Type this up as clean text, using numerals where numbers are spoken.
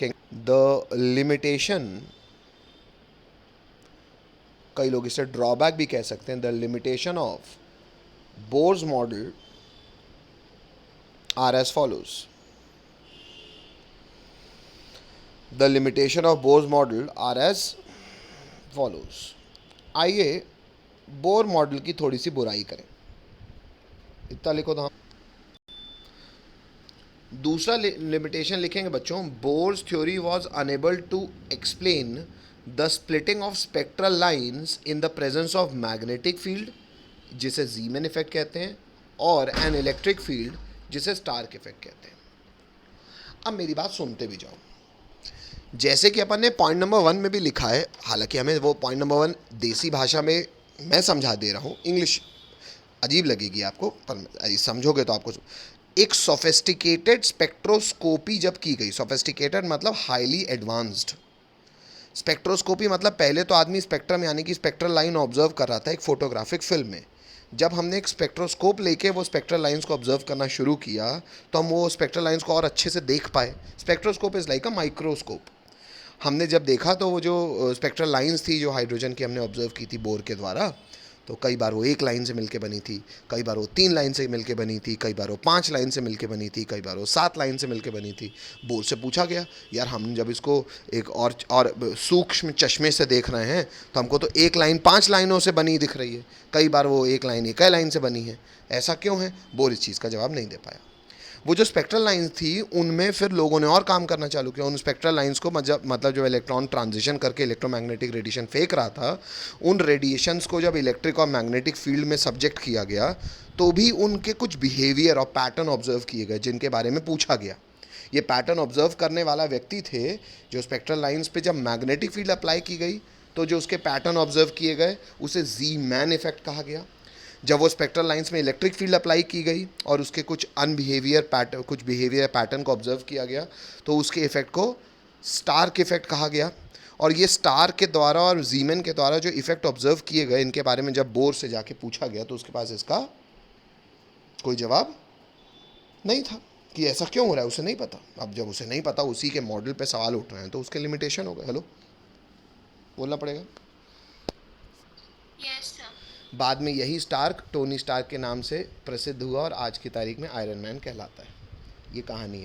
The limitation, कई लोग इसे ड्रॉबैक भी कह सकते हैं, the limitation of Bohr's model are as follows. The limitation of Bohr's model are as follows. आइए बोर मॉडल की थोड़ी सी बुराई करें, इतना लिखो तो। दूसरा लिमिटेशन लिखेंगे बच्चों, Bohr's theory was unable to explain the splitting of spectral lines in the presence of magnetic field, जिसे जीमैन इफेक्ट कहते हैं, और एन इलेक्ट्रिक फील्ड, जिसे स्टार्क इफेक्ट कहते हैं। अब मेरी बात सुनते भी जाओ। जैसे कि अपन ने पॉइंट नंबर 1 में भी लिखा है, हालांकि हमें वो पॉइंट नंबर 1 देसी भाषा में मैं समझा दे रहा हूँ, इंग्लिश अजीब लगेगी आपको, पर समझोगे तो आपको। एक सोफिस्टिकेटेड स्पेक्ट्रोस्कोपी जब की गई, सोफिस्टिकेटेड मतलब हाईली एडवांस्ड, स्पेक्ट्रोस्कोपी मतलब पहले तो आदमी स्पेक्ट्रम यानी कि स्पेक्ट्रल लाइन ऑब्जर्व कर रहा था एक फोटोग्राफिक फिल्म में। जब हमने एक स्पेक्ट्रोस्कोप लेके वो स्पेक्ट्रल लाइंस को ऑब्जर्व करना शुरू किया तो हम वो स्पेक्ट्रल लाइंस को और अच्छे से देख पाए। Spectroscope is like a microscope. हमने जब देखा तो वो जो स्पेक्ट्रल लाइंस थी जो हाइड्रोजन की हमने ऑब्जर्व की थी बोर के द्वारा, तो कई बार वो एक लाइन से मिलके बनी थी, कई बार वो 3 लाइन से मिलके बनी थी, कई बार वो 5 लाइन से मिलके बनी थी, कई बार वो 7 लाइन से मिलके बनी थी। बोर से पूछा गया, यार हम जब इसको एक और सूक्ष्म चश्मे से देख रहे हैं तो हमको तो एक लाइन 5 लाइनों से बनी दिख रही है, कई बार वो एक लाइन एक लाइन से बनी है, ऐसा क्यों है? बोर इस चीज़ का जवाब नहीं दे पाया। वो जो स्पेक्ट्रल लाइंस थी उनमें फिर लोगों ने और काम करना चालू किया। उन स्पेक्ट्रल लाइंस को मतलब जो इलेक्ट्रॉन ट्रांजिशन करके इलेक्ट्रोमैग्नेटिक रेडिएशन फेंक रहा था, उन रेडिएशंस को जब इलेक्ट्रिक और मैग्नेटिक फील्ड में सब्जेक्ट किया गया तो भी उनके कुछ बिहेवियर और पैटर्न ऑब्जर्व किए गए जिनके बारे में पूछा गया। ये पैटर्न ऑब्जर्व करने वाला व्यक्ति थे जो स्पेक्ट्रल लाइंस पे जब मैग्नेटिक फील्ड अप्लाई की गई तो जो उसके पैटर्न ऑब्जर्व किए गए उसे जी मैन इफेक्ट कहा गया। जब वो स्पेक्ट्रल लाइंस में इलेक्ट्रिक फील्ड अप्लाई की गई और उसके कुछ बिहेवियर पैटर्न को ऑब्जर्व किया गया तो उसके इफेक्ट को स्टार्क इफेक्ट कहा गया। और ये स्टार के द्वारा और जीमेन के द्वारा जो इफेक्ट ऑब्जर्व किए गए इनके बारे में जब बोर से जाके पूछा गया तो उसके पास इसका कोई जवाब नहीं था कि ऐसा क्यों हो रहा है, उसे नहीं पता। अब जब उसे नहीं पता, उसी के मॉडल पे सवाल उठ रहे हैं तो उसके लिमिटेशन हो गए। हेलो, बोलना पड़ेगा। Yes sir. बाद में यही स्टार्क टोनी स्टार्क के नाम से प्रसिद्ध हुआ और आज की तारीख में आयरन मैन कहलाता है। ये कहानी है।